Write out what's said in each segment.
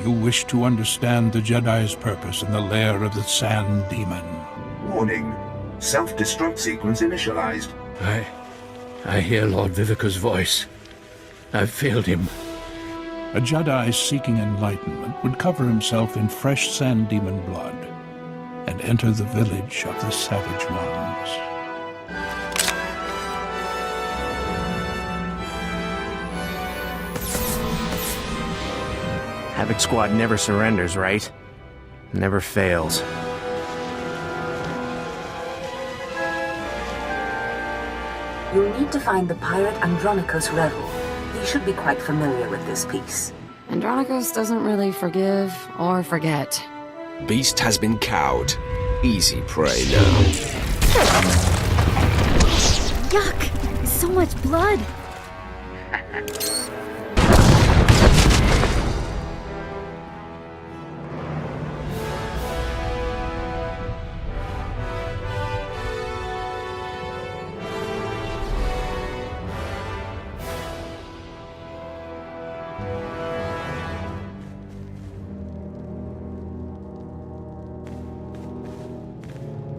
You wish to understand the Jedi's purpose in the lair of the Sand Demon. Warning. Self-destruct sequence initialized. I hear Lord Vivica's voice. I've failed him. A Jedi seeking enlightenment would cover himself in fresh Sand Demon blood and enter the village of the Savage Ones. Havoc Squad never surrenders, right? Never fails. You'll need to find the pirate Andronikos Revel. You should be quite familiar with this piece. Andronikos doesn't really forgive or forget. Beast has been cowed. Easy prey now. Yuck! So much blood!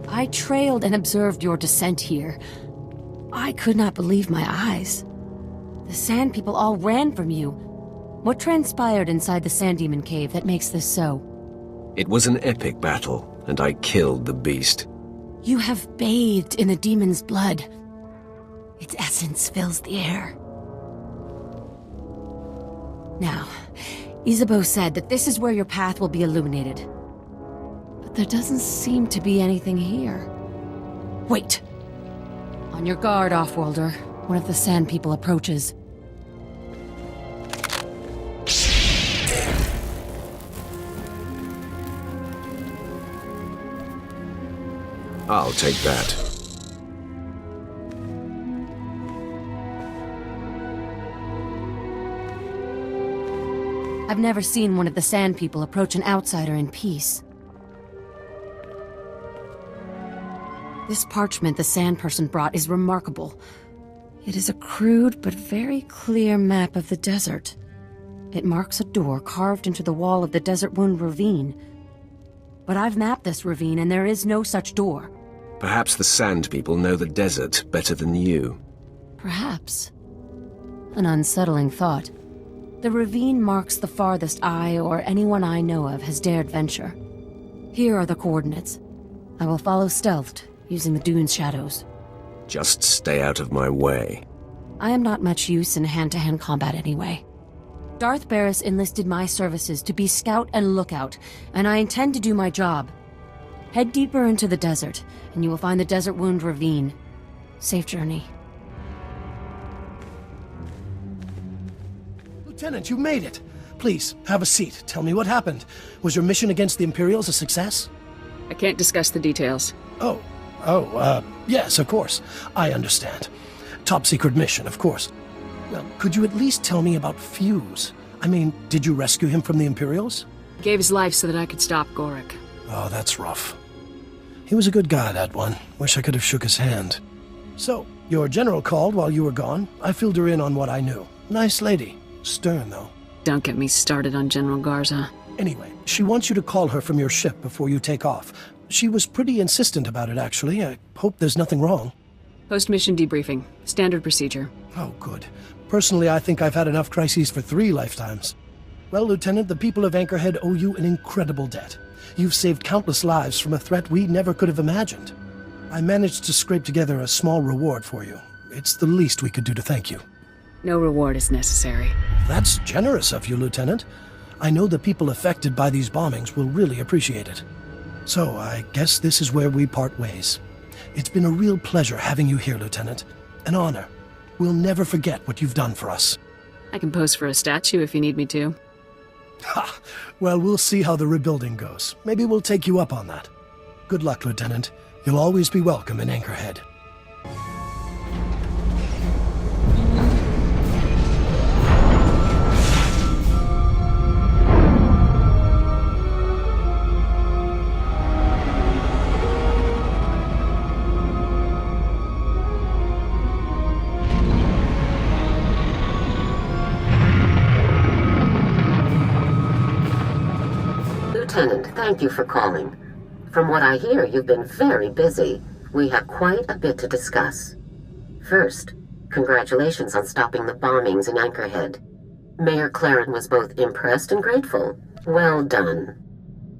I trailed and observed your descent here. I could not believe my eyes. The Sand People all ran from you. What transpired inside the Sand Demon Cave that makes this so? It was an epic battle, and I killed the beast. You have bathed in the demon's blood. Its essence fills the air. Now, Isabeau said that this is where your path will be illuminated. But there doesn't seem to be anything here. Wait! On your guard, Offworlder. One of the Sand People approaches. I'll take that. I've never seen one of the Sand People approach an outsider in peace. This parchment the Sand Person brought is remarkable. It is a crude but very clear map of the desert. It marks a door carved into the wall of the Desert Wound Ravine. But I've mapped this ravine and there is no such door. Perhaps the Sand People know the desert better than you. Perhaps. An unsettling thought. The ravine marks the farthest I or anyone I know of has dared venture. Here are the coordinates. I will follow stealthed, using the dune's shadows. Just stay out of my way. I am not much use in hand-to-hand combat anyway. Darth Barris enlisted my services to be scout and lookout, and I intend to do my job. Head deeper into the desert, and you will find the Desert Wound Ravine. Safe journey. Lieutenant, you made it! Please, have a seat. Tell me what happened. Was your mission against the Imperials a success? I can't discuss the details. Yes, of course. I understand. Top secret mission, of course. Well, could you at least tell me about Fuse? I mean, did you rescue him from the Imperials? He gave his life so that I could stop Gorik. Oh, that's rough. He was a good guy, that one. Wish I could have shook his hand. So, your general called while you were gone. I filled her in on what I knew. Nice lady. Stern, though. Don't get me started on General Garza. Anyway, she wants you to call her from your ship before you take off. She was pretty insistent about it, actually. I hope there's nothing wrong. Post-mission debriefing. Standard procedure. Oh, good. Personally, I think I've had enough crises for 3 lifetimes. Well, Lieutenant, the people of Anchorhead owe you an incredible debt. You've saved countless lives from a threat we never could have imagined. I managed to scrape together a small reward for you. It's the least we could do to thank you. No reward is necessary. That's generous of you, Lieutenant. I know the people affected by these bombings will really appreciate it. So, I guess this is where we part ways. It's been a real pleasure having you here, Lieutenant. An honor. We'll never forget what you've done for us. I can pose for a statue if you need me to. Ha! Well, we'll see how the rebuilding goes. Maybe we'll take you up on that. Good luck, Lieutenant. You'll always be welcome in Anchorhead. Thank you for calling. From what I hear, you've been very busy. We have quite a bit to discuss. First, congratulations on stopping the bombings in Anchorhead. Mayor Claren was both impressed and grateful. Well done.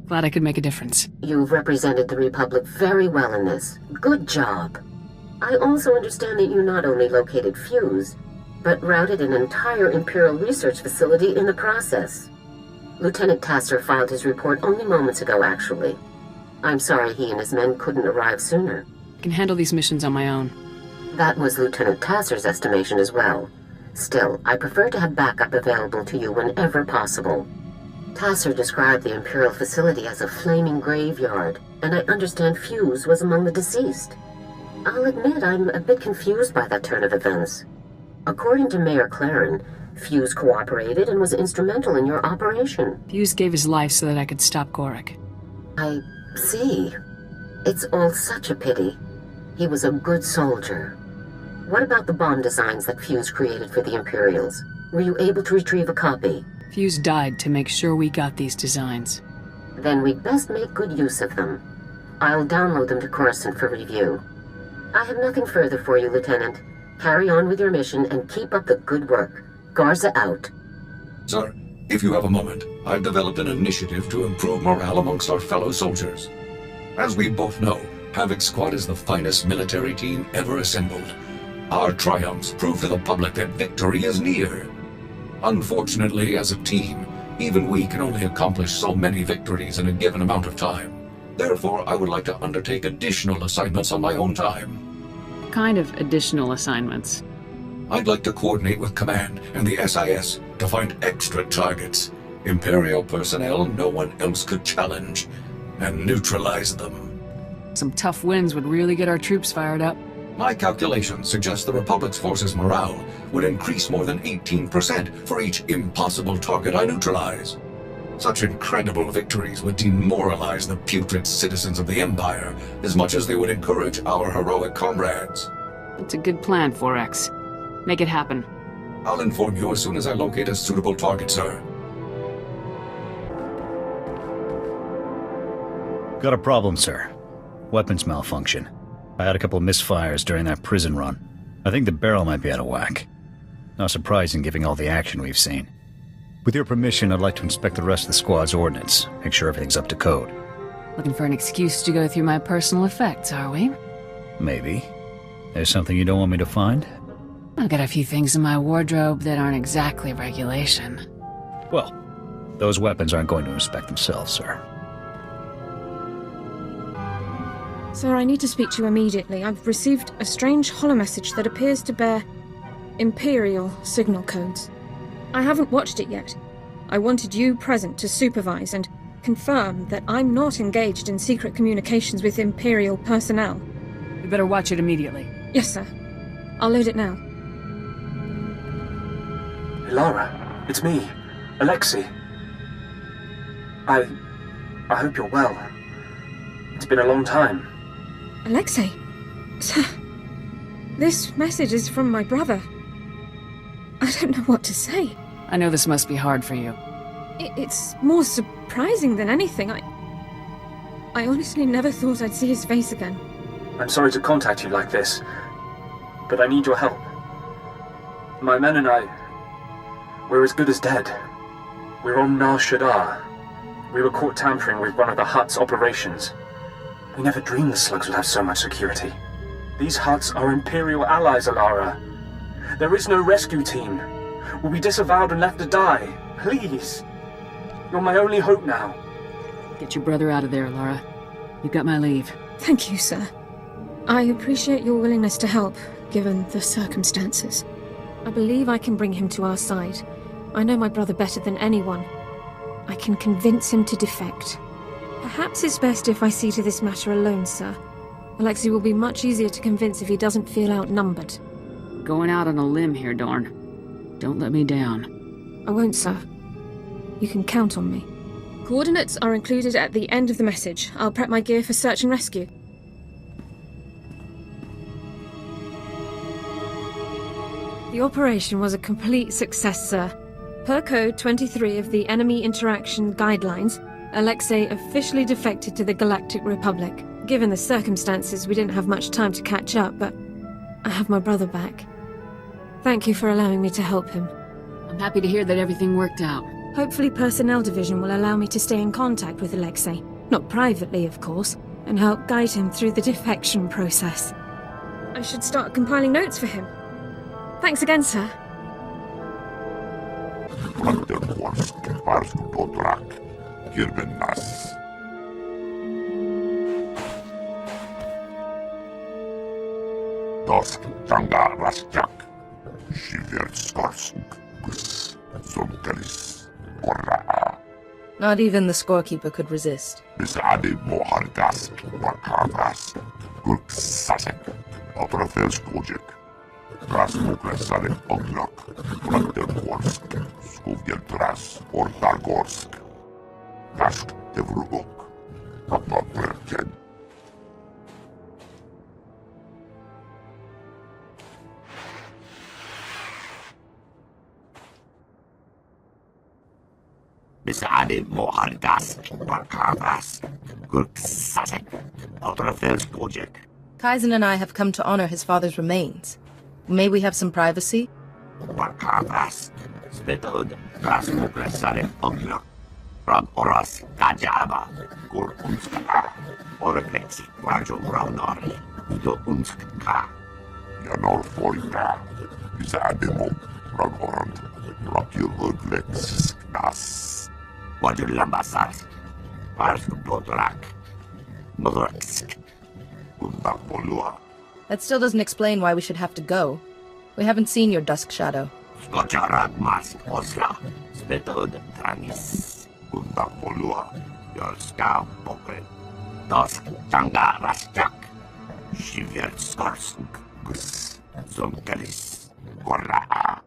Glad I could make a difference. You've represented the Republic very well in this. Good job. I also understand that you not only located Fuse, but routed an entire Imperial research facility in the process. Lieutenant Tasser filed his report only moments ago, actually. I'm sorry he and his men couldn't arrive sooner. I can handle these missions on my own. That was Lieutenant Tasser's estimation as well. Still, I prefer to have backup available to you whenever possible. Tasser described the Imperial facility as a flaming graveyard, and I understand Fuse was among the deceased. I'll admit I'm a bit confused by that turn of events. According to Mayor Claren, Fuse cooperated and was instrumental in your operation. Fuse gave his life so that I could stop Gorik. I see. It's all such a pity. He was a good soldier. What about the bomb designs that Fuse created for the Imperials? Were you able to retrieve a copy? Fuse died to make sure we got these designs. Then we'd best make good use of them. I'll download them to Coruscant for review. I have nothing further for you, Lieutenant. Carry on with your mission and keep up the good work. Garza out. Sir, if you have a moment, I've developed an initiative to improve morale amongst our fellow soldiers. As we both know, Havoc Squad is the finest military team ever assembled. Our triumphs prove to the public that victory is near. Unfortunately, as a team, even we can only accomplish so many victories in a given amount of time. Therefore, I would like to undertake additional assignments on my own time. What kind of additional assignments? I'd like to coordinate with Command and the SIS to find extra targets, Imperial personnel no one else could challenge, and neutralize them. Some tough wins would really get our troops fired up. My calculations suggest the Republic's forces' morale would increase more than 18% for each impossible target I neutralize. Such incredible victories would demoralize the putrid citizens of the Empire as much as they would encourage our heroic comrades. It's a good plan, 4X. Make it happen. I'll inform you as soon as I locate a suitable target, sir. Got a problem, sir. Weapons malfunction. I had a couple of misfires during that prison run. I think the barrel might be out of whack. Not surprising given all the action we've seen. With your permission, I'd like to inspect the rest of the squad's ordnance, make sure everything's up to code. Looking for an excuse to go through my personal effects, are we? Maybe. There's something you don't want me to find? I've got a few things in my wardrobe that aren't exactly regulation. Well, those weapons aren't going to inspect themselves, sir. Sir, I need to speak to you immediately. I've received a strange holomessage that appears to bear Imperial signal codes. I haven't watched it yet. I wanted you present to supervise and confirm that I'm not engaged in secret communications with Imperial personnel. We better watch it immediately. Yes, sir. I'll load it now. Lara, it's me, Alexei. I hope you're well. It's been a long time. Alexei? Sir, this message is from my brother. I don't know what to say. I know this must be hard for you. It's more surprising than anything. I honestly never thought I'd see his face again. I'm sorry to contact you like this, but I need your help. My men and I, we're as good as dead. We're on Nar Shaddaa. We were caught tampering with one of the Hutt's operations. We never dreamed the slugs would have so much security. These Hutts are Imperial allies, Alara. There is no rescue team. We'll be disavowed and left to die. Please. You're my only hope now. Get your brother out of there, Lara. You've got my leave. Thank you, sir. I appreciate your willingness to help, given the circumstances. I believe I can bring him to our side. I know my brother better than anyone. I can convince him to defect. Perhaps it's best if I see to this matter alone, sir. Alexei will be much easier to convince if he doesn't feel outnumbered. Going out on a limb here, Dorn. Don't let me down. I won't, sir. You can count on me. Coordinates are included at the end of the message. I'll prep my gear for search and rescue. The operation was a complete success, sir. Per Code 23 of the Enemy Interaction Guidelines, Alexei officially defected to the Galactic Republic. Given the circumstances, we didn't have much time to catch up, but I have my brother back. Thank you for allowing me to help him. I'm happy to hear that everything worked out. Hopefully Personnel Division will allow me to stay in contact with Alexei. Not privately, of course, and help guide him through the defection process. I should start compiling notes for him. Thanks again, sir. Dosk Tanga Rasjak, Shiverskorsuk, Zonkelis, Korra. Not even the scorekeeper could resist. Bisade Mohargas, Wakaras, Gurk Sasek, Otrafels Kojek, Rasmukresare Oglok, Brandergorsk, Skuvjeltras, Ortargorsk, Kask Tevrugok, Patotverken. Bisade Mohargas, Wakaras, Gurk Sasek, Otrafels Kojek. Kaizen and I have come to honor his father's remains. May we have some privacy? Wakaras, Spetod, Rasmukresare Oglok, Oras Kajaba, Gur Unska, Oreflexi, Rajo Raunori, Do Unska, Yanor Folka, Bisademo, Ragorant, Rakil Urglex, Nas, Wajur Lambasas, Pars Botorak, Modorsk, Undapolua. That still doesn't explain why we should have to go. We haven't seen your Dusk Shadow. Skocharak Mask Osla, Spetod Tranis, Undapolua, Yorska Pokre, Dusk Tanga Rasjak, Shiverskorsuk, Gus, Zonkelis, Korra.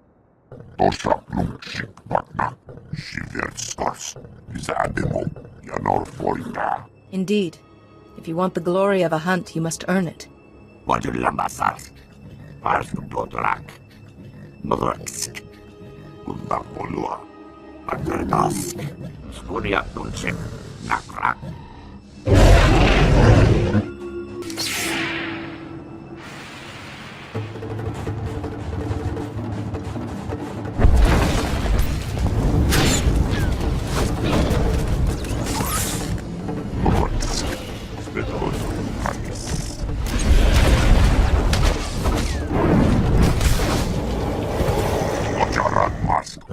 Tosha Plumshik Patna, Shiverskors, Bizademo, Yanor Folka. Indeed. If you want the glory of a hunt, you must earn it. Wajur Lambasas, Pars Botorak, Modorsk, Undapolua, Paterdask, Skuria Tunchik, Nakrak.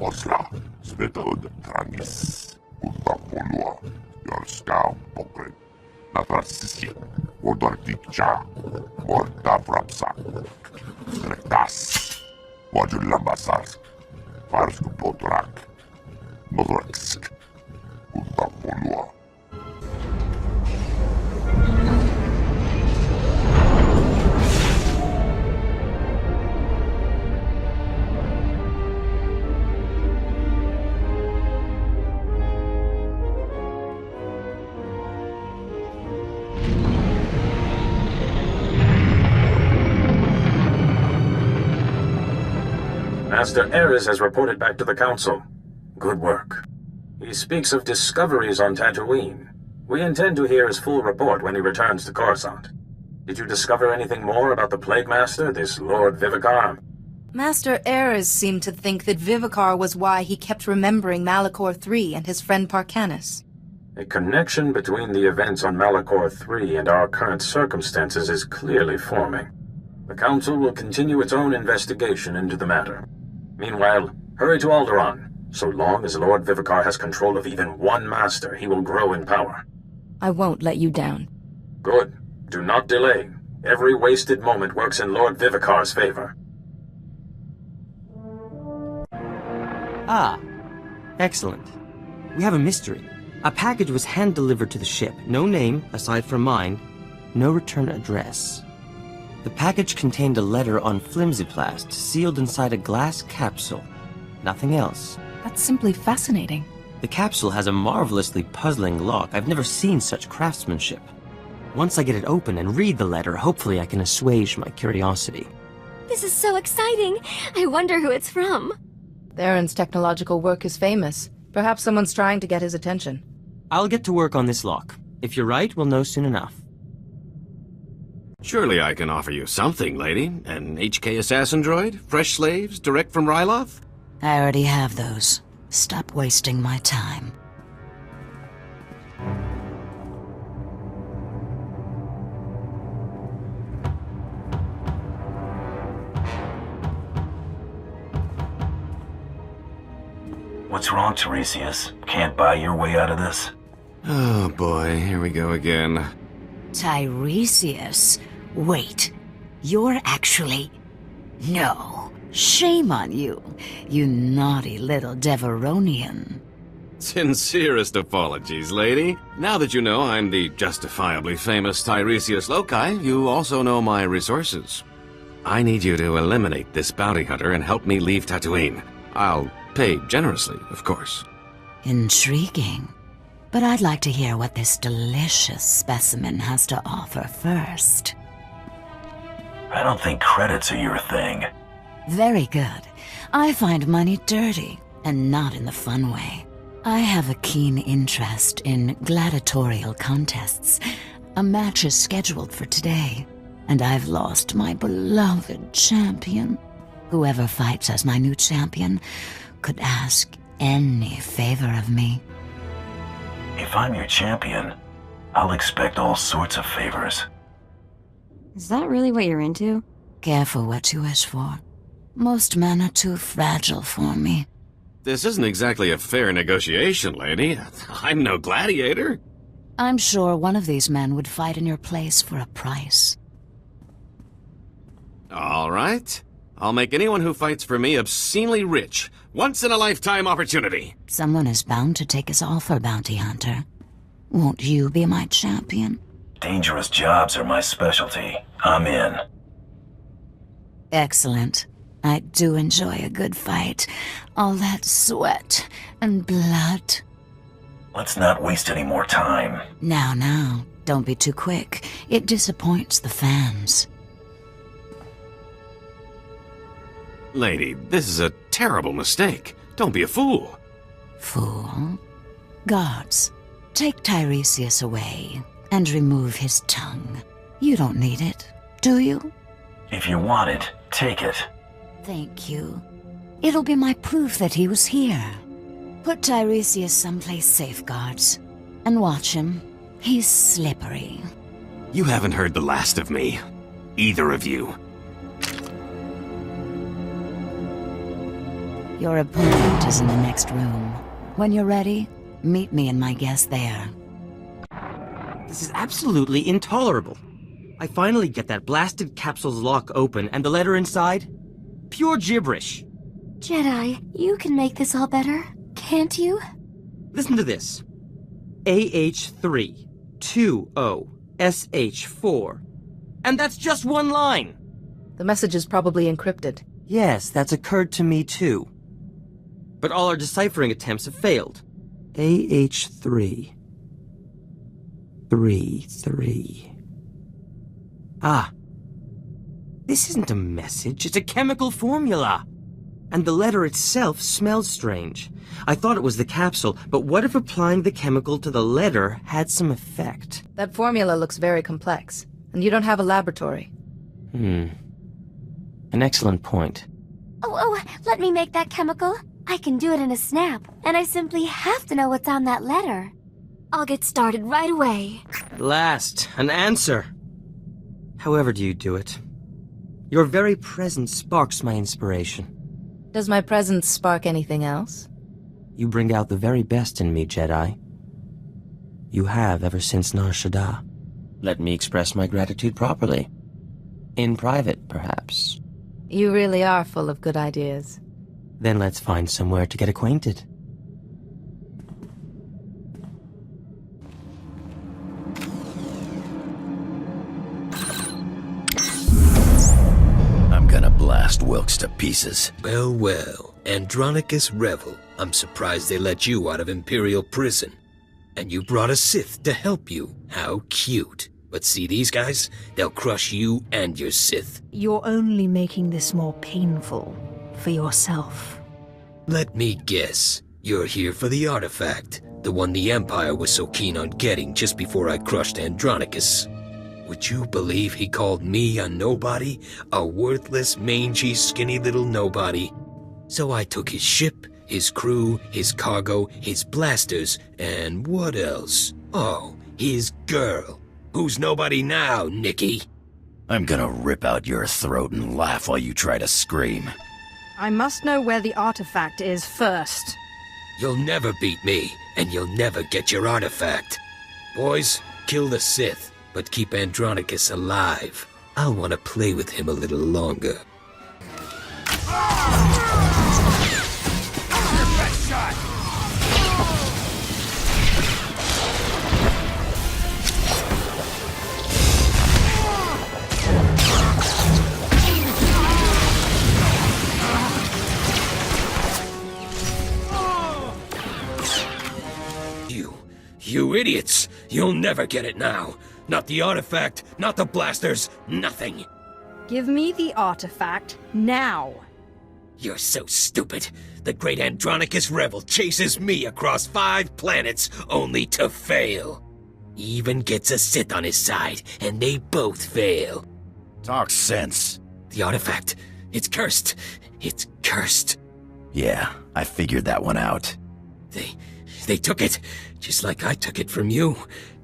Osla, Spetod Tranis, Undapolua, Yorska Pokre, Natrasisi, Odortikcha, Morta Vrapsa, Rektas, Wajur Lambasas, Pars Botorak, Modorsk, Undapolua. Master Ares has reported back to the Council. Good work. He speaks of discoveries on Tatooine. We intend to hear his full report when he returns to Coruscant. Did you discover anything more about the Plague Master, this Lord Vivicar? Master Ares seemed to think that Vivicar was why he kept remembering Malachor III and his friend Parcanis. A connection between the events on Malachor III and our current circumstances is clearly forming. The Council will continue its own investigation into the matter. Meanwhile, hurry to Alderaan. So long as Lord Vivicar has control of even one master, he will grow in power. I won't let you down. Good. Do not delay. Every wasted moment works in Lord Vivicar's favor. Ah. Excellent. We have a mystery. A package was hand-delivered to the ship. No name, aside from mine. No return address. The package contained a letter on flimsiplast, sealed inside a glass capsule. Nothing else. That's simply fascinating. The capsule has a marvelously puzzling lock. I've never seen such craftsmanship. Once I get it open and read the letter, hopefully I can assuage my curiosity. This is so exciting! I wonder who it's from. Theron's technological work is famous. Perhaps someone's trying to get his attention. I'll get to work on this lock. If you're right, we'll know soon enough. Surely I can offer you something, lady. An HK assassin droid? Fresh slaves? Direct from Ryloth? I already have those. Stop wasting my time. What's wrong, Tiresias? Can't buy your way out of this? Oh boy, here we go again. Tiresias? Wait. You're actually... No. Shame on you, you naughty little Deveronian. Sincerest apologies, lady. Now that you know I'm the justifiably famous Tiresias Loci, you also know my resources. I need you to eliminate this bounty hunter and help me leave Tatooine. I'll pay generously, of course. Intriguing. But I'd like to hear what this delicious specimen has to offer first. I don't think credits are your thing. Very good. I find money dirty, and not in the fun way. I have a keen interest in gladiatorial contests. A match is scheduled for today, and I've lost my beloved champion. Whoever fights as my new champion could ask any favor of me. If I'm your champion, I'll expect all sorts of favors. Is that really what you're into? Careful what you wish for. Most men are too fragile for me. This isn't exactly a fair negotiation, lady. I'm no gladiator. I'm sure one of these men would fight in your place for a price. All right. I'll make anyone who fights for me obscenely rich. Once-in-a-lifetime opportunity. Someone is bound to take us all for bounty hunter. Won't you be my champion? Dangerous jobs are my specialty. I'm in. Excellent. I do enjoy a good fight. All that sweat and blood. Let's not waste any more time. Now, don't be too quick. It disappoints the fans. Lady, this is a terrible mistake. Don't be a fool. Fool? Guards, take Tiresias away and remove his tongue. You don't need it, do you? If you want it, take it. Thank you. It'll be my proof that he was here. Put Tiresias someplace safe, guards, and watch him. He's slippery. You haven't heard the last of me. Either of you. Your opponent is in the next room. When you're ready, meet me and my guest there. This is absolutely intolerable. I finally get that blasted capsule's lock open and the letter inside? Pure gibberish. Jedi, you can make this all better, can't you? Listen to this. AH3 20 SH4. And that's just one line. The message is probably encrypted. Yes, that's occurred to me too. But all our deciphering attempts have failed. AH3 3. Ah. This isn't a message, it's a chemical formula. And the letter itself smells strange. I thought it was the capsule, but what if applying the chemical to the letter had some effect? That formula looks very complex, and you don't have a laboratory. An excellent point. Oh, let me make that chemical. I can do it in a snap, and I simply have to know what's on that letter. I'll get started right away. At last, an answer. However do you do it? Your very presence sparks my inspiration. Does my presence spark anything else? You bring out the very best in me, Jedi. You have ever since Nar Shaddaa. Let me express my gratitude properly. In private, perhaps. You really are full of good ideas. Then let's find somewhere to get acquainted. I'm gonna blast Wilkes to pieces. Well, Andronicus Revel. I'm surprised they let you out of Imperial prison. And you brought a Sith to help you. How cute. But see these guys? They'll crush you and your Sith. You're only making this more painful for yourself. Let me guess. You're here for the artifact. The one the Empire was so keen on getting just before I crushed Andronicus. Would you believe he called me a nobody? A worthless, mangy, skinny little nobody. So I took his ship, his crew, his cargo, his blasters, and what else? Oh, his girl. Who's nobody now, Nikki? I'm gonna rip out your throat and laugh while you try to scream. I must know where the artifact is first. You'll never beat me, and you'll never get your artifact. Boys, kill the Sith, but keep Andronicus alive. I'll want to play with him a little longer. Best shot! You idiots! You'll never get it now. Not the artifact, not the blasters, nothing. Give me the artifact now. You're so stupid. The great Andronicus Rebel chases me across 5 planets only to fail. He even gets a Sith on his side, and they both fail. Talk sense. The artifact, it's cursed. It's cursed. Yeah, I figured that one out. They took it, just like I took it from you.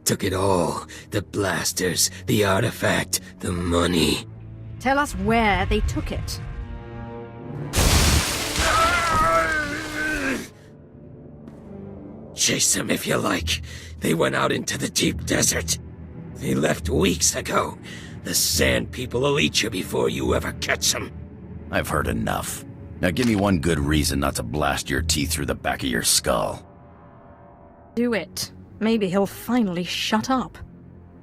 Took it all. The blasters, the artifact, the money. Tell us where they took it. Chase them if you like. They went out into the deep desert. They left weeks ago. The Sand People will eat you before you ever catch them. I've heard enough. Now give me one good reason not to blast your teeth through the back of your skull. Do it. Maybe he'll finally shut up.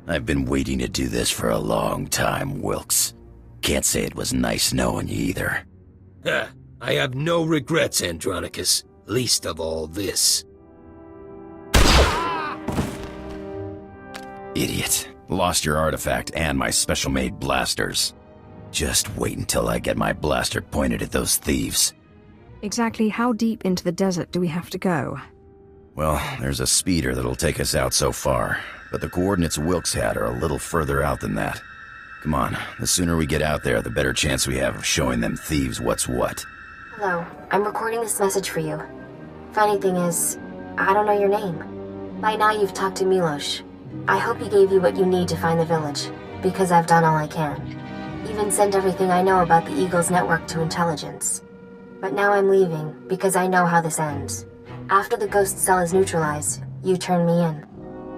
I've been waiting to do this for a long time, Wilkes. Can't say it was nice knowing you either. I have no regrets, Andronicus. Least of all this. Idiot. Lost your artifact and my special-made blasters. Just wait until I get my blaster pointed at those thieves. Exactly how deep into the desert do we have to go? Well, there's a speeder that'll take us out so far, but the coordinates Wilkes had are a little further out than that. Come on, the sooner we get out there, the better chance we have of showing them thieves what's what. Hello, I'm recording this message for you. Funny thing is, I don't know your name. By now you've talked to Milos. I hope he gave you what you need to find the village, because I've done all I can. Even sent everything I know about the Eagle's network to intelligence. But now I'm leaving, because I know how this ends. After the ghost cell is neutralized, you turn me in.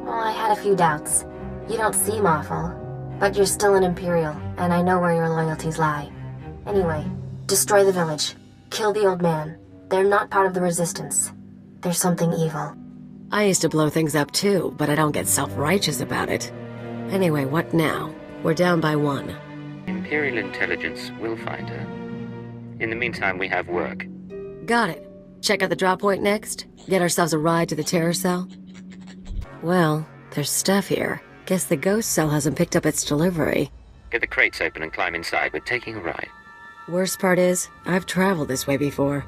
Well, I had a few doubts. You don't seem awful, but you're still an Imperial, and I know where your loyalties lie. Anyway, destroy the village. Kill the old man. They're not part of the Resistance. There's something evil. I used to blow things up too, but I don't get self-righteous about it. Anyway, what now? We're down by 1. Imperial intelligence will find her. In the meantime, we have work. Got it. Check out the drop point next? Get ourselves a ride to the terror cell? Well, there's stuff here. Guess the ghost cell hasn't picked up its delivery. Get the crates open and climb inside. We're taking a ride. Worst part is, I've traveled this way before.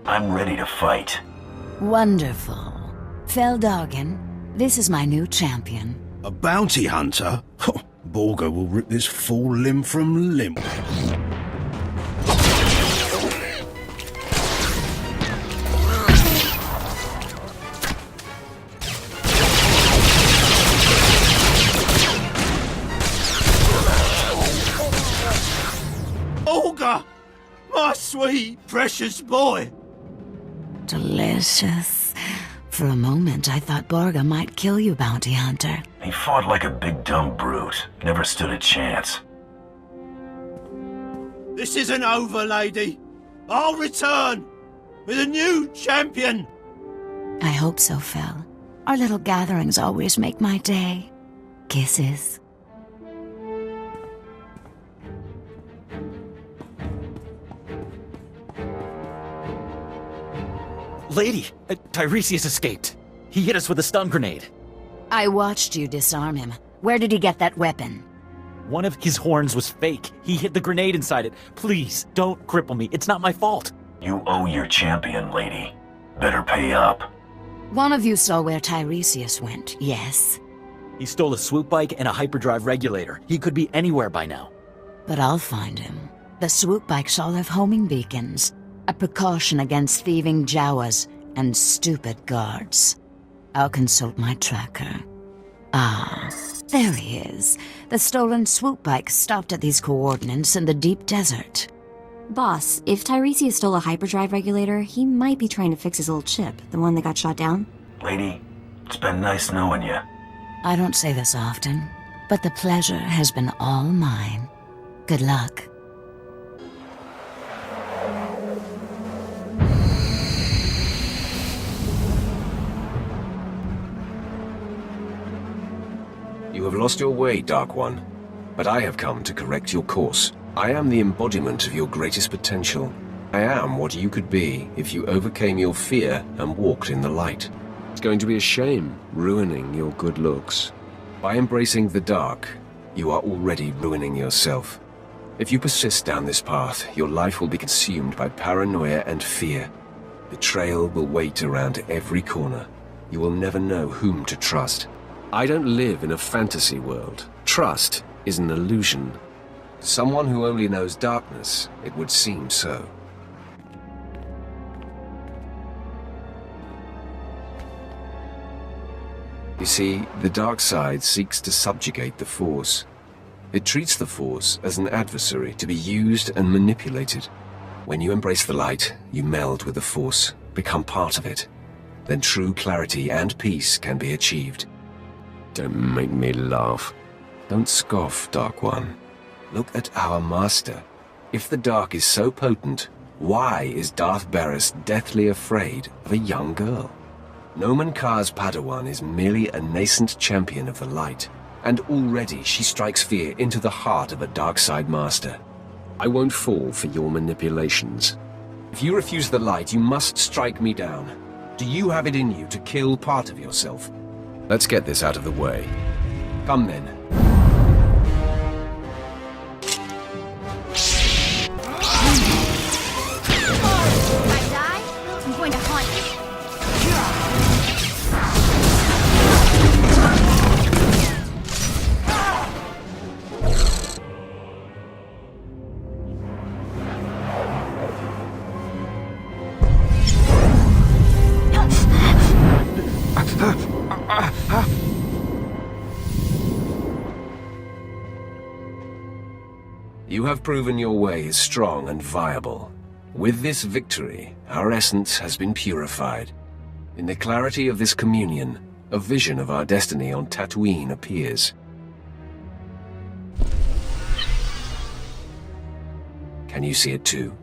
I'm ready to fight. Wonderful. Feldhagen, this is my new champion. A bounty hunter? Borgo will rip this fool limb from limb. Olga! My sweet, precious boy! Delicious. For a moment, I thought Borga might kill you, Bounty Hunter. He fought like a big dumb brute. Never stood a chance. This isn't over, lady. I'll return with a new champion. I hope so, Phil. Our little gatherings always make my day. Kisses. Lady, Tiresias escaped. He hit us with a stun grenade. I watched you disarm him. Where did he get that weapon? One of his horns was fake. He hid the grenade inside it. Please, don't cripple me. It's not my fault. You owe your champion, lady. Better pay up. One of you saw where Tiresias went, yes? He stole a swoop bike and a hyperdrive regulator. He could be anywhere by now. But I'll find him. The swoop bikes all have homing beacons. A precaution against thieving Jawas and stupid guards. I'll consult my tracker. Ah, there he is. The stolen swoop bike stopped at these coordinates in the deep desert. Boss, if Tiresias stole a hyperdrive regulator, he might be trying to fix his old ship, the one that got shot down. Lady, it's been nice knowing you. I don't say this often, but the pleasure has been all mine. Good luck. You have lost your way, Dark One, but I have come to correct your course. I am the embodiment of your greatest potential. I am what you could be if you overcame your fear and walked in the light. It's going to be a shame ruining your good looks. By embracing the dark, you are already ruining yourself. If you persist down this path, your life will be consumed by paranoia and fear. Betrayal will wait around every corner. You will never know whom to trust. I don't live in a fantasy world. Trust is an illusion. Someone who only knows darkness, it would seem so. You see, the dark side seeks to subjugate the Force. It treats the Force as an adversary to be used and manipulated. When you embrace the light, you meld with the Force, become part of it. Then true clarity and peace can be achieved. Don't make me laugh. Don't scoff, Dark One. Look at our master. If the dark is so potent, why is Darth Barris deathly afraid of a young girl? Nomen Kar's Padawan is merely a nascent champion of the light, and already she strikes fear into the heart of a dark side master. I won't fall for your manipulations. If you refuse the light, you must strike me down. Do you have it in you to kill part of yourself? Let's get this out of the way. Come then. I die, I'm going to haunt you. You have proven your way is strong and viable. With this victory, our essence has been purified. In the clarity of this communion, a vision of our destiny on Tatooine appears. Can you see it too?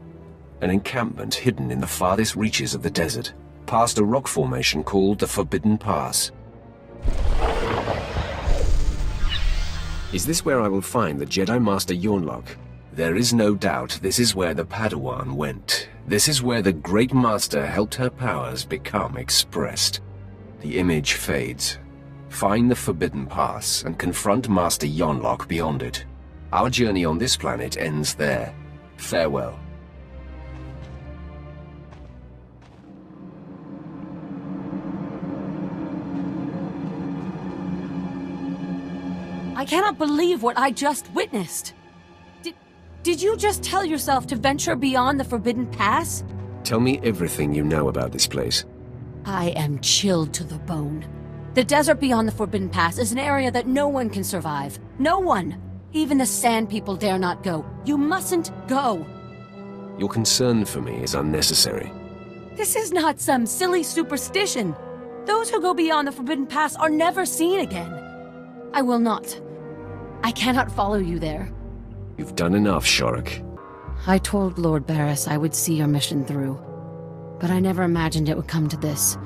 An encampment hidden in the farthest reaches of the desert, past a rock formation called the Forbidden Pass. Is this where I will find the Jedi Master Yornlock? There is no doubt this is where the Padawan went. This is where the Great Master helped her powers become expressed. The image fades. Find the Forbidden Pass and confront Master Yonlock beyond it. Our journey on this planet ends there. Farewell. I cannot believe what I just witnessed. Did you just tell yourself to venture beyond the Forbidden Pass? Tell me everything you know about this place. I am chilled to the bone. The desert beyond the Forbidden Pass is an area that no one can survive. No one! Even the Sand People dare not go. You mustn't go! Your concern for me is unnecessary. This is not some silly superstition. Those who go beyond the Forbidden Pass are never seen again. I will not. I cannot follow you there. You've done enough, Shorik. I told Lord Barris I would see your mission through, but I never imagined it would come to this.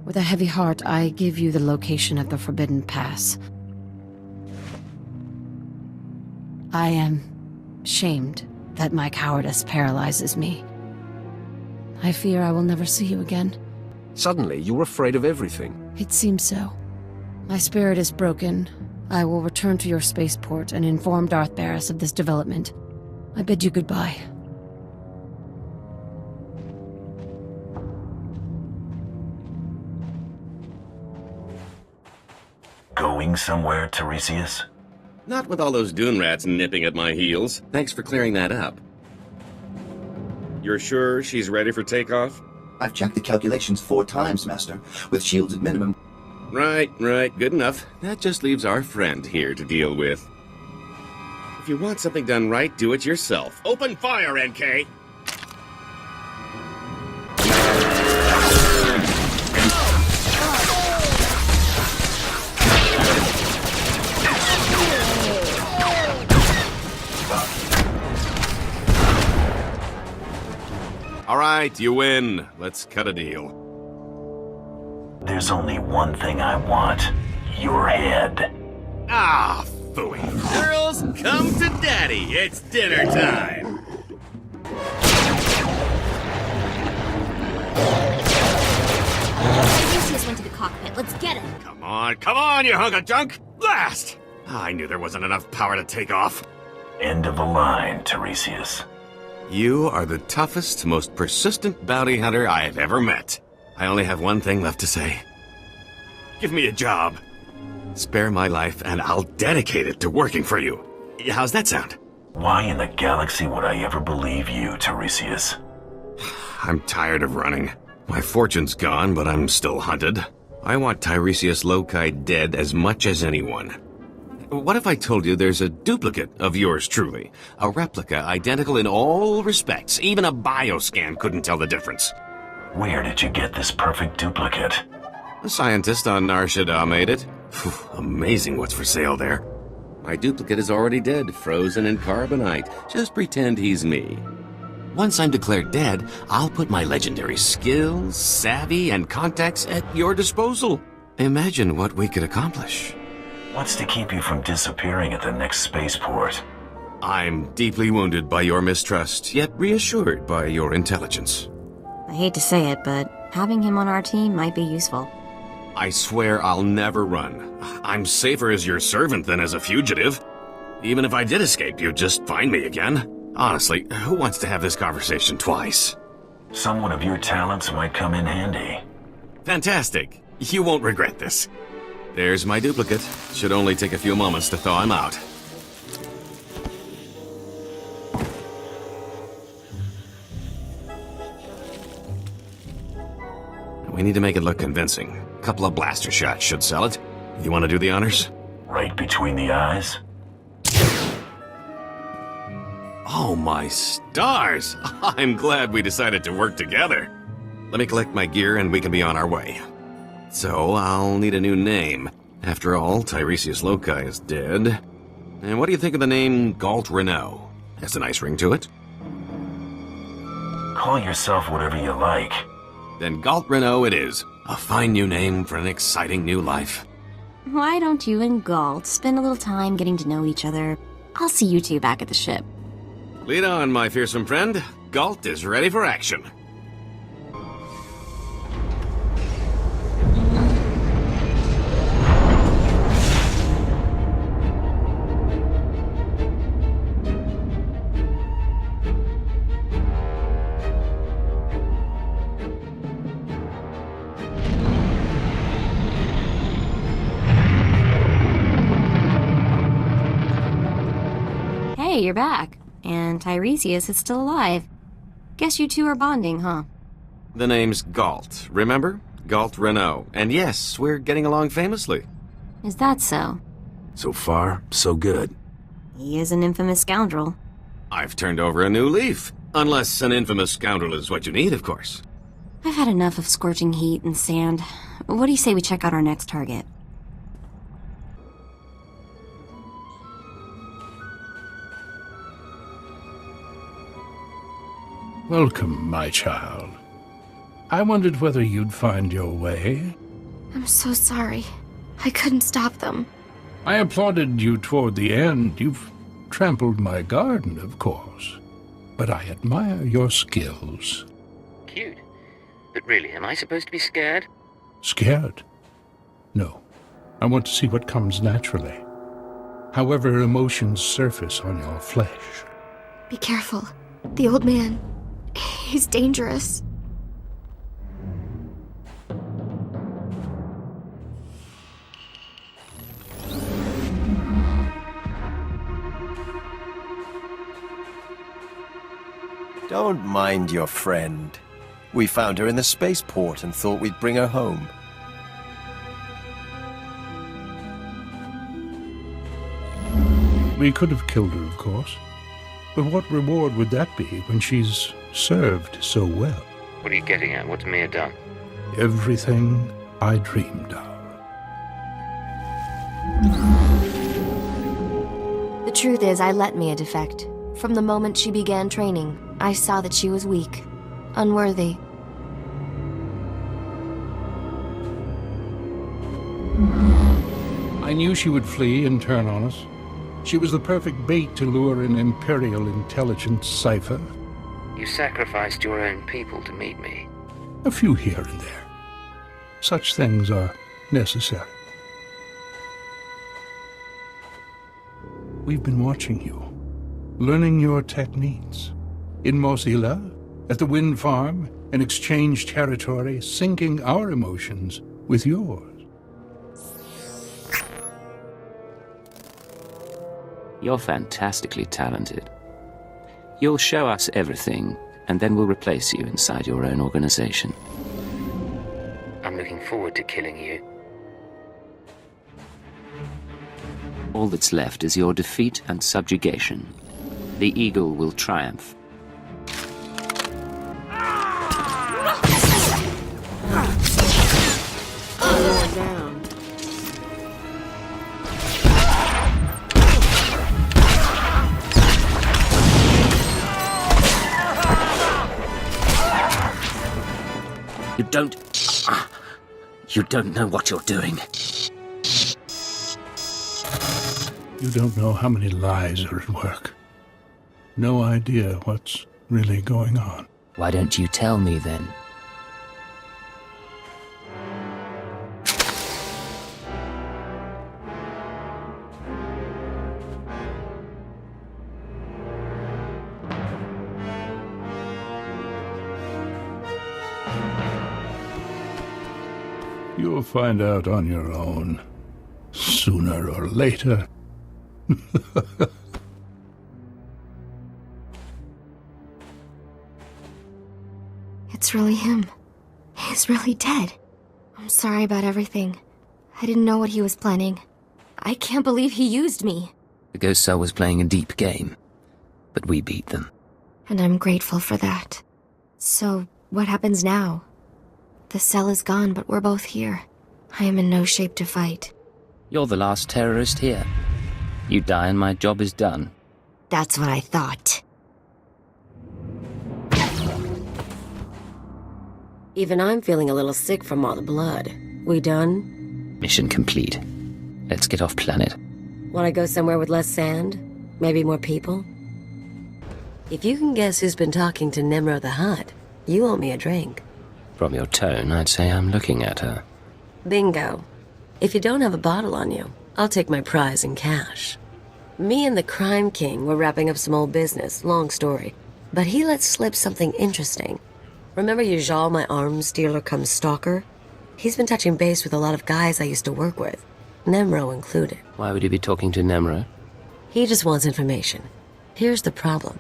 With a heavy heart, I give you the location of the Forbidden Pass. I am shamed that my cowardice paralyzes me. I fear I will never see you again. Suddenly, you're afraid of everything. It seems so. My spirit is broken. I will return to your spaceport and inform Darth Barris of this development. I bid you goodbye. Going somewhere, Tiresias? Not with all those dune rats nipping at my heels. Thanks for clearing that up. You're sure she's ready for takeoff? I've checked the calculations 4 times, Master, with shields at minimum. Right, good enough. That just leaves our friend here to deal with. If you want something done right, do it yourself. Open fire, NK! All right, you win. Let's cut a deal. There's only one thing I want. Your head. Ah, phooey. Girls, come to daddy. It's dinner time. Tiresias went to the cockpit. Let's get him. Come on, you hunk of junk. Blast! I knew there wasn't enough power to take off. End of the line, Tiresias. You are the toughest, most persistent bounty hunter I have ever met. I only have one thing left to say. Give me a job. Spare my life and I'll dedicate it to working for you. How's that sound? Why in the galaxy would I ever believe you, Tiresias? I'm tired of running. My fortune's gone, but I'm still hunted. I want Tiresias Loci dead as much as anyone. What if I told you there's a duplicate of yours truly? A replica identical in all respects. Even a bioscan couldn't tell the difference. Where did you get this perfect duplicate? A scientist on Nar Shaddaa made it. Amazing what's for sale there. My duplicate is already dead, frozen in carbonite. Just pretend he's me. Once I'm declared dead, I'll put my legendary skills, savvy, and contacts at your disposal. Imagine what we could accomplish. What's to keep you from disappearing at the next spaceport? I'm deeply wounded by your mistrust, yet reassured by your intelligence. I hate to say it, but having him on our team might be useful. I swear I'll never run. I'm safer as your servant than as a fugitive. Even if I did escape, you'd just find me again. Honestly, who wants to have this conversation twice? Someone of your talents might come in handy. Fantastic. You won't regret this. There's my duplicate. Should only take a few moments to thaw him out. We need to make it look convincing. A couple of blaster shots should sell it. You want to do the honors? Right between the eyes? Oh my stars! I'm glad we decided to work together. Let me collect my gear and we can be on our way. So, I'll need a new name. After all, Tiresias Loci is dead. And what do you think of the name Galt Renault? Has a nice ring to it. Call yourself whatever you like. Then Galt Renault it is. A fine new name for an exciting new life. Why don't you and Galt spend a little time getting to know each other? I'll see you two back at the ship. Lead on, my fearsome friend. Galt is ready for action. Hey, you're back. And Tiresias is still alive. Guess you two are bonding, huh? The name's Galt, remember? Galt Renault. And yes, we're getting along famously. Is that so? So far, so good. He is an infamous scoundrel. I've turned over a new leaf. Unless an infamous scoundrel is what you need, of course. I've had enough of scorching heat and sand. What do you say we check out our next target? Welcome, my child. I wondered whether you'd find your way. I'm so sorry. I couldn't stop them. I applauded you toward the end. You've trampled my garden, of course. But I admire your skills. Cute. But really, am I supposed to be scared? Scared? No. I want to see what comes naturally. However emotions surface on your flesh. Be careful. The old man, he's dangerous. Don't mind your friend. We found her in the spaceport and thought we'd bring her home. We could have killed her, of course. But what reward would that be when she's served so well? What are you getting at? What's Mia done? Everything I dreamed of. The truth is, I let Mia defect. From the moment she began training, I saw that she was weak, unworthy. I knew she would flee and turn on us. She was the perfect bait to lure an Imperial intelligence cipher. You sacrificed your own people to meet me. A few here and there. Such things are necessary. We've been watching you, learning your techniques. In Mosila, at the wind farm, in exchange territory, syncing our emotions with yours. You're fantastically talented. You'll show us everything, and then we'll replace you inside your own organization. I'm looking forward to killing you. All that's left is your defeat and subjugation. The Eagle will triumph. Down. You don't know what you're doing. You don't know how many lies are at work. No idea what's really going on. Why don't you tell me then? You'll find out on your own, sooner or later. It's really him. He's really dead. I'm sorry about everything. I didn't know what he was planning. I can't believe he used me. The Ghost Cell was playing a deep game, but we beat them. And I'm grateful for that. So, what happens now? The cell is gone, but we're both here. I am in no shape to fight. You're the last terrorist here. You die and my job is done. That's what I thought. Even I'm feeling a little sick from all the blood. We done? Mission complete. Let's get off planet. Want to go somewhere with less sand? Maybe more people? If you can guess who's been talking to Nimro the Hutt, you owe me a drink. From your tone, I'd say I'm looking at her. Bingo. If you don't have a bottle on you, I'll take my prize in cash. Me and the Crime King were wrapping up some old business, long story. But he let slip something interesting. Remember Yajal, my arms dealer cum stalker? He's been touching base with a lot of guys I used to work with, Nemro included. Why would he be talking to Nemro? He just wants information. Here's the problem.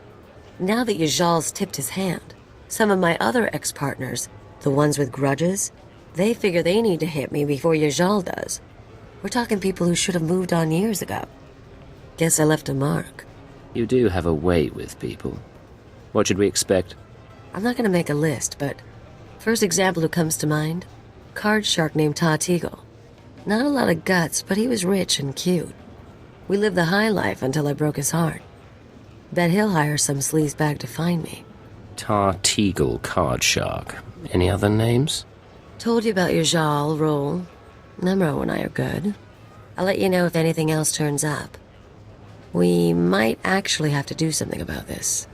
Now that Yajal's tipped his hand, some of my other ex-partners, the ones with grudges, they figure they need to hit me before Yajal does. We're talking people who should have moved on years ago. Guess I left a mark. You do have a way with people. What should we expect? I'm not gonna make a list, but First example who comes to mind, card shark named Tat-Eagle. Not a lot of guts, but he was rich and cute. We lived the high life until I broke his heart. Bet he'll hire some sleazebag to find me. Tat-Eagle card shark. Any other names? Told you about your Jal role. Nemro and I are good. I'll let you know if anything else turns up. We might actually have to do something about this.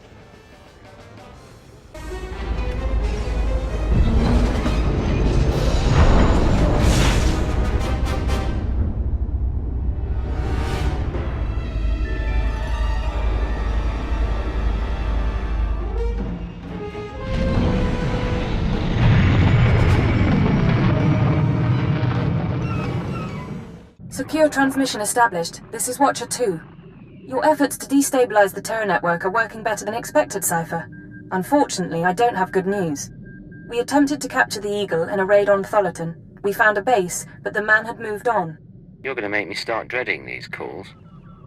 Secure transmission established. This is Watcher 2. Your efforts to destabilize the Terra network are working better than expected, Cypher. Unfortunately, I don't have good news. We attempted to capture the Eagle in a raid on Thullerton. We found a base, but the man had moved on. You're gonna make me start dreading these calls.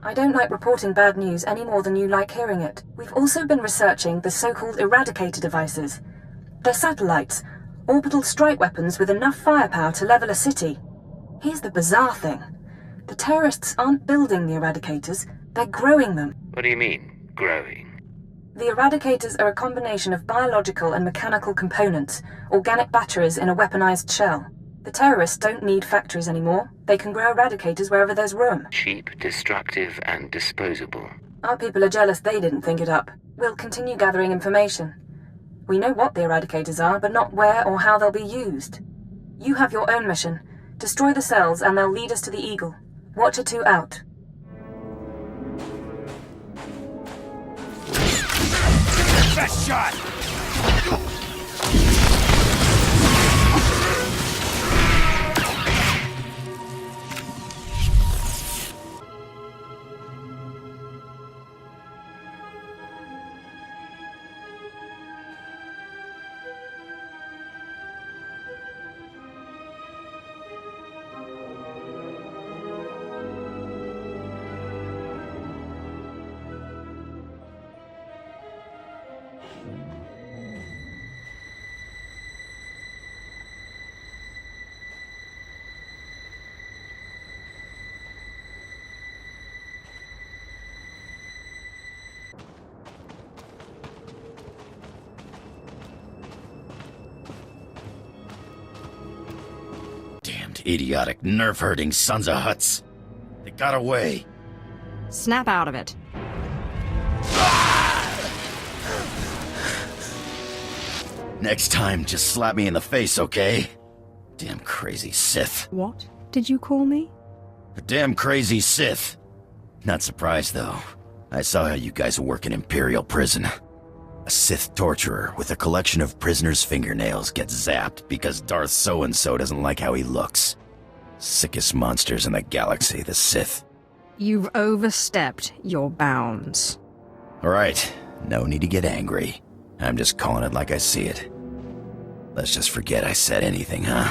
I don't like reporting bad news any more than you like hearing it. We've also been researching the so-called Eradicator devices. They're satellites, orbital strike weapons with enough firepower to level a city. Here's the bizarre thing. The terrorists aren't building the Eradicators, they're growing them. What do you mean, growing? The Eradicators are a combination of biological and mechanical components, organic batteries in a weaponized shell. The terrorists don't need factories anymore. They can grow Eradicators wherever there's room. Cheap, destructive, and disposable. Our people are jealous they didn't think it up. We'll continue gathering information. We know what the Eradicators are, but not where or how they'll be used. You have your own mission. Destroy the cells and they'll lead us to the Eagle. Watcher 2 out. Best shot! Idiotic, nerve-hurting sons of huts. They got away. Snap out of it. Next time, just slap me in the face, okay? Damn crazy Sith. What did you call me? A damn crazy Sith. Not surprised, though. I saw how you guys work in Imperial prison. A Sith torturer with a collection of prisoners' fingernails gets zapped because Darth so-and-so doesn't like how he looks. Sickest monsters in the galaxy, the Sith. You've overstepped your bounds. Alright, no need to get angry. I'm just calling it like I see it. Let's just forget I said anything, huh?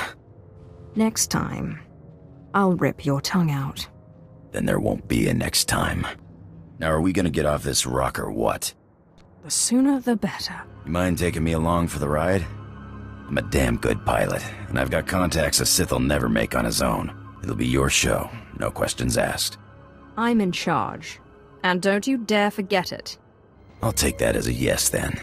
Next time, I'll rip your tongue out. Then there won't be a next time. Now are we gonna get off this rock or what? The sooner the better. You mind taking me along for the ride? I'm a damn good pilot, and I've got contacts a Sith will never make on his own. It'll be your show, no questions asked. I'm in charge, and don't you dare forget it. I'll take that as a yes then.